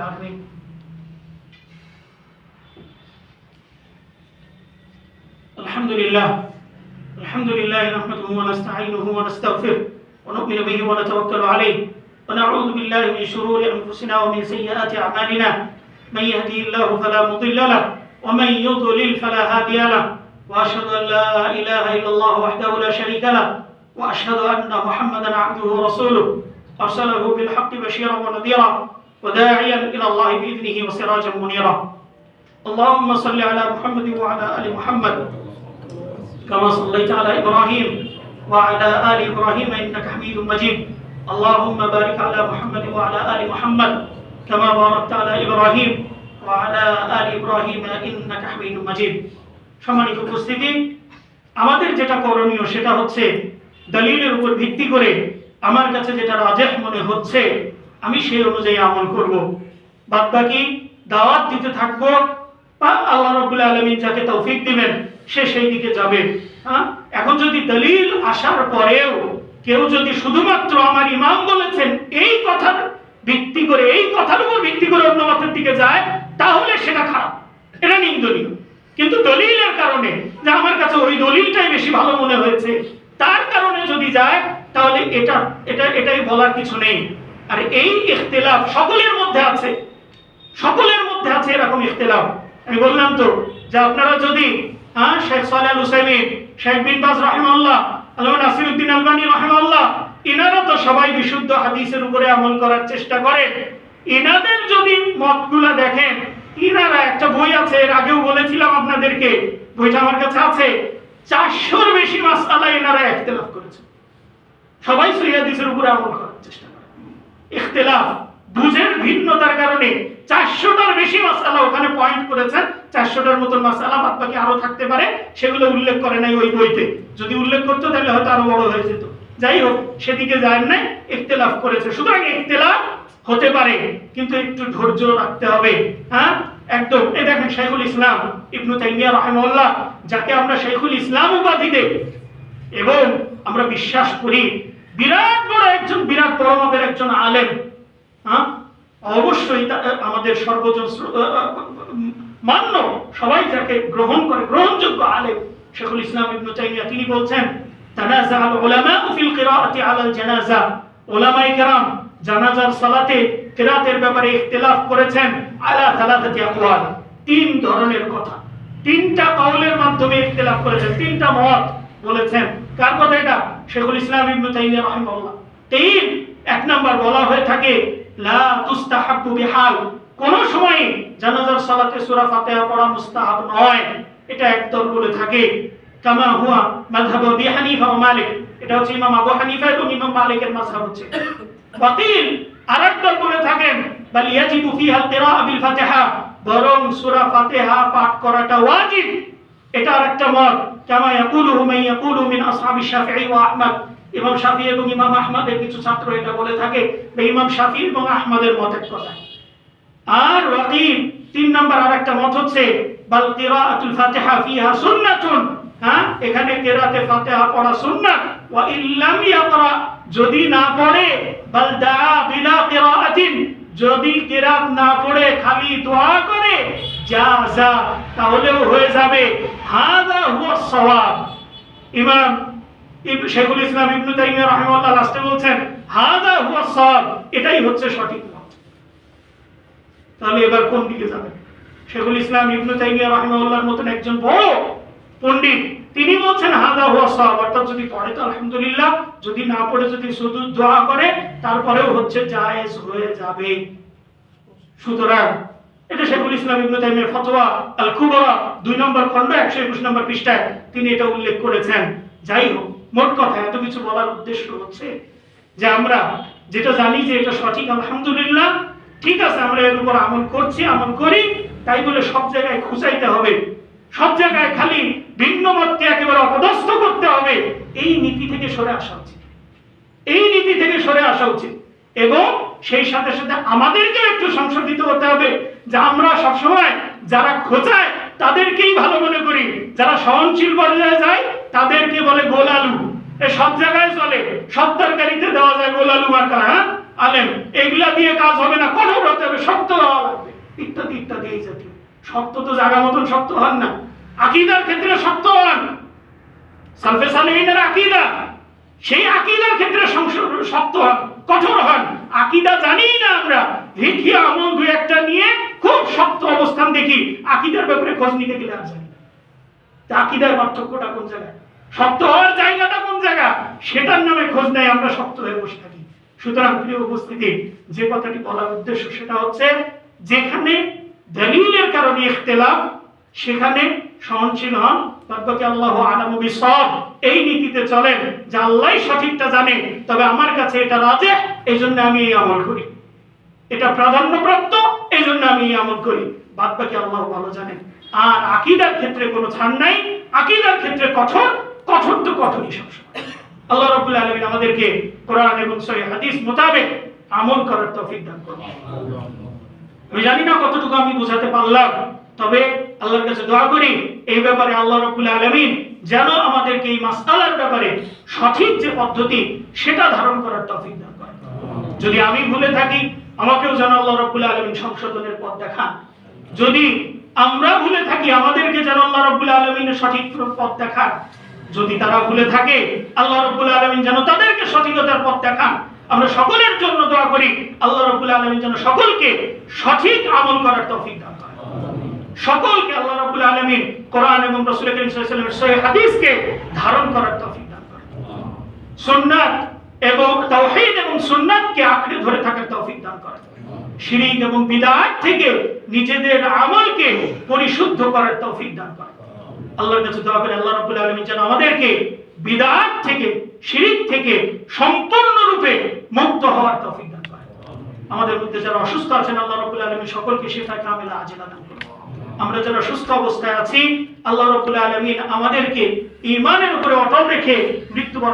العالمين. الحمد لله نحمده ونستعينه ونستغفره ونؤمن به ونتوكل عليه ونعوذ بالله من شرور أنفسنا ومن سيئات أعمالنا. من يهدي الله فلا مضل له ومن يضلل فلا هادي له، وأشهد أن لا إله إلا الله وحده لا شريك له، وأشهد أن محمدا عبده ورسوله أرسله بالحق بشيرا ونذيرا وداعيا إلى الله بإذنه وسراجا منيرا. اللهم صل على محمد وعلى آل محمد كما صليت على إبراهيم وعلى آل إبراهيم إنك حميد مجيد. اللهم بارك على محمد وعلى آل محمد كما باركت على إبراهيم وعلى آل إبراهيم إنك حميد مجيد. সম্মানিত উপস্থিতি, আমাদের যেটা করণীয় সেটা হচ্ছে দলিলের উপর ভিত্তি করে আমার কাছে যেটা রাজেহ মনে হচ্ছে আমি সেই অনুযায়ী আমল করব। বাদবাকি দাওয়াত দিতে থাকবো, আল্লাহ রাব্বুল আলামিন যাকে তৌফিক দিবেন সে সেই দিকে যাবে। এখন যদি দলিল আসার পরেও কেউ যদি শুধুমাত্র আমার ইমাম বলেছেন এই কথার ভিত্তি করে, এই কথার উপর ভিত্তি করে অন্য মতের দিকে যায়, তাহলে সেটা খারাপ, এটা নিন্দনীয়। কিন্তু দলিলের কারণে যে আমার কাছে ওই দলিলটাই বেশি ভালো মনে হয়েছে তার কারণে যদি যায় তাহলে এটাই বলার কিছু নেই। আর এই ইখতিলাফ সকলের মধ্যে আছে এরকম ইখতিলাফ। আমি বললাম তো যে আপনারা যদি শেখ সালেহ আল উসাইমিন, শেখ বিন বাজ রাহিমাহুল্লাহ, আল্লামা নাসিরউদ্দিন আলবানী রাহিমাহুল্লাহ, ইনারা তো সবাই বিশুদ্ধ হাদিসের উপরে আমল করার চেষ্টা করেন। ইনাদের যদি মতগুলা দেখেন, ইনারা একটা বই আছে, এর আগেও বলেছিলাম আপনাদেরকে, বইটা আমার কাছে আছে, 400-র বেশি মাসআলা ইনারা ইখতিলাফ করেছে। সবাই সহিহ হাদিসের উপরে আমল করার চেষ্টা করে। ইখতিলাফ বুঝের ভিন্নতার কারণে 400টার বেশি মাসআলা ওখানে পয়েন্ট করেছেন। 400টার মতো মাসআলা বাদ বাকি আরো থাকতে পারে, সেগুলো উল্লেখ করে নাই ওই বইতে। যদি উল্লেখ করতো তাহলে হয়তো আরো বড় হয়ে যেত। যাই হোক, সেদিকে যায় নাই, ইখতিলাফ করেছে। সুতরাং ইখতিলাফ হতে পারে, কিন্তু একটু ধৈর্য রাখতে হবে। একদম। এই দেখেন শাইখুল ইসলাম ইবনে তাইমিয়া রাহিমাহুল্লাহ, যাকে আমরা শাইখুল ইসলাম উপাধি দেই এবং আমরা বিশ্বাস করি বিরাট বড় মাপের একজন আলেম, অবশ্যই আমাদের সর্বজন মান্য, সবাই যাকে গ্রহণ করে, গ্রহণযোগ্য আলেম শাইখুল ইসলাম ইবনে তাইমিয়া, তিনি বলছেন তানাযাআল উলামা ফিল কিরাআতি আলাল জানাজা, উলামায়ে কেরাম জানাজার সালাতে কিরাতের ব্যাপারে ইখতিলাফ করেছেন আলা সালাসাতি আকওয়াল, 3 ধরনের কথা, 3টা কাউলের মাধ্যমে ইখতিলাফ করেছেন, 3টা মত বলেছেন। কার কথা এটা? শাইখুল ইসলাম ইবনে তাইমিয়া রাহিমাহুল্লাহ। 1 নাম্বার বলা হয়ে থাকে লা তুস্তাহাব্বু বিহাল, কোন সময় জানাজার সালাতে সূরা ফাতিহা পড়া মুস্তাহাব নয়, এটা একদল বলে থাকে। কামা হুয়া মাযহাব আবি হানিফা ওয়া মালিক, এটা হচ্ছে ইমাম আবু হানিফা এবং ইমাম মালিকের মাযহাব হচ্ছে। বাতিল আরেকদল বলে থাকেন বাল ইয়াজিবু ফিহা কিরাআ বিল ফাতিহা, বরং সূরা ফাতিহা পাঠ করাটা ওয়াজিব, এটা আরেকটা মত। কামা ইয়াকুলুহু মান ইয়াকুলু মিন আসহাবি শাফিঈ ওয়া আহমদ, ইমাম শাফিঈ এবং ইমাম আহমদের কিছু ছাত্র এটা বলে থাকে, ইমাম শাফিঈ এবং আহমদের মতের কথা। আর ওয়াকিল 3 নাম্বার আরেকটা মত হচ্ছে বাল কিরাআতুল ফাতিহা ফিহা সুন্নাতুন, এখানে কিরাতে ফাতিহা পড়া সুন্নাত, ওয়া ইল্লাম ইয়াকরা, যদি না পড়ে, বাল দাআ বিলা কিরাআতিন, যদি কিরাত না পড়ে খালি দোয়া করে, জাযা, তাহলেও হয়ে যাবে। হাযা হুয়া সাওয়াব। ইমাম শাইখুল ইসলাম ইবনে তাইমিয়া রাহিমাহুল্লাহ লাস্টে বলছেন হাযা হুয়া সাওয়াব, এটাই হচ্ছে সঠিক মত। তাহলে এবার কোন দিকে যাবেন? শাইখুল ইসলাম ইবনে তাইমিয়া রাহিমাহুল্লাহর মতন একজন বড় পণ্ডিত, তিনি বলছেন হাযা হুয়া সাওয়াব, অর্থাৎ যদি পড়ে তো আলহামদুলিল্লাহ, যদি না পড়ে যদি শুধু দোয়া করে তারপরেও হচ্ছে জায়েজ হয়ে যাবে। সুতরাং এটা শাইখুল ইসলাম ইবনে তাইমিয়ার ফতোয়া আল কুবরা 2 নম্বর খণ্ড 121 নম্বর পৃষ্ঠায় তিনি এটা উল্লেখ করেছেন। যাই হোক, মোট কথা এত কিছু বলার উদ্দেশ্য হচ্ছে যে আমরা যেটা জানি যে এটা সঠিক, আলহামদুলিল্লাহ, ঠিক আছে, আমরা এর উপর আমল করছি, আমল করি, তাই বলে সব জায়গায় খুঁচাইতে হবে, সব জায়গায় খালি ভিন্ন মতকে একেবারে অপদস্থ করতে হবে, এই নীতি থেকে সরে আসা উচিত। এবং সেই সাথে সাথে আমাদেরকে একটু সংশোধিত হতে হবে যে আমরা সবসময় যারা খোঁচায় তাদেরকেই ভালো মনে করি, যারা সহনশীল পর্যায়ে যায় তাদেরকে বলে গোল আলু। সব জায়গায় চলে, সব তরকারিতে দেওয়া যায় গোল আলু মার্কা, আলেম, এগুলা দিয়ে কাজ হবে না, কঠোর হতে হবে, শক্ত হওয়া ইত্যাদি ইত্যাদি। এই জাতীয় শক্ত তো জায়গা মতন শক্ত হন না, আকীদার ক্ষেত্রে শক্ত হন। সালফে সালেহিনের আকীদা, সেই আকীদার ক্ষেত্রে শক্ত হন, কঠোর হন। আকীদা জানি না আমরা, দেখি আমল দুই একটা নিয়ে খুব শক্ত অবস্থান দেখি, আকীদার ব্যাপারে খোঁজ নিতে গেলে আর জানি না আকীদার পার্থক্যটা কোন জায়গায়, শক্ত হওয়ার জায়গাটা কোন জায়গা, সেটার নামে খোঁজ নেই, আমরা শক্ত হয়ে বসে থাকি। সুতরাং প্রিয় উপস্থিতি, যে কথাটি বলার উদ্দেশ্য সেটা হচ্ছে, যেখানে দলিলের কারণে ইখতিলাফ সেখানে সহনশীল হন, বাকি আল্লাহু আ'লামু বিসওয়াব, এই নীতিতে চলেন যে আল্লাহই সঠিকটা জানে, তবে আমার কাছে এটা রাজিহ, এইজন্য আমি এই আমল করি, এটা প্রাধান্যপ্রাপ্ত, এইজন্য আমি এই আমল করি, বাকি আল্লাহ ভালো জানেন। আর আকীদার ক্ষেত্রে কোনো ছাড় নাই, আকীদার ক্ষেত্রে কঠোর, কঠোর তো কঠোরই সবসময়। আল্লাহ রাব্বুল আলামিন আমাদেরকে কোরআন এবং সহিহ হাদিস মোতাবেক আমল করার তৌফিক দান করুন। আমি জানি না কতটুকু আমি বোঝাতে পারলাম, তবে আল্লাহর কাছে দোয়া করি এই ব্যাপারে আল্লাহ রাব্বুল আলামিন যেন আমাদেরকে এই মাসআলার ব্যাপারে সঠিক যে পদ্ধতি সেটা ধারণ করার তৌফিক দান করেন। যদি আমি ভুলে থাকি, আমাকেও যেন আল্লাহ রাব্বুল আলামিন সংশোধনের পথ দেখান। যদি আমরা ভুলে থাকি, আমাদেরকে যেন আল্লাহ রাব্বুল আলামিনের সঠিক পথ দেখান। যদি তারা ভুলে থাকে, আল্লাহ রাব্বুল আলামিন যেন তাদেরকে সঠিকতার পথ দেখান। আমরা সকলের জন্য দোয়া করি আল্লাহ রাব্বুল আলামিন যেন সকলকে সঠিক আমল করার তৌফিক দান করেন। সকলকে আল্লাহ রাব্বুল আলামিন কোরআন এবং রাসূল করিম সাল্লাল্লাহু আলাইহি ওয়াসাল্লামের সহিহ হাদিসকে ধারণ করার তৌফিক দান করেন। সুন্নাত এবং তাওহীদ এবং সুন্নাতকে আঁকড়ে ধরে থাকার তৌফিক দান করেন। শিরক এবং বিদআত থেকে নিজেদের আমলকে পরিশুদ্ধ করার তৌফিক দান করেন। আল্লাহর কাছে দোয়া করি আল্লাহ রাব্বুল আলামিন যেন আমাদেরকে বিদআত থেকে, শিরক থেকে সম্পূর্ণরূপে মুক্ত হওয়ার তৌফিক দান করেন। আমাদের মধ্যে যারা অসুস্থ আছেন, আল্লাহ রাব্বুল আলামিন সকলকে শিফা কামিলা আজিলা দান করুন। আমরা যারা সুস্থ অবস্থায় আছি, আল্লাহ রাব্বুল আলামিন আমাদেরকে ঈমানের উপরে অটল রেখে মৃত্যুবরণ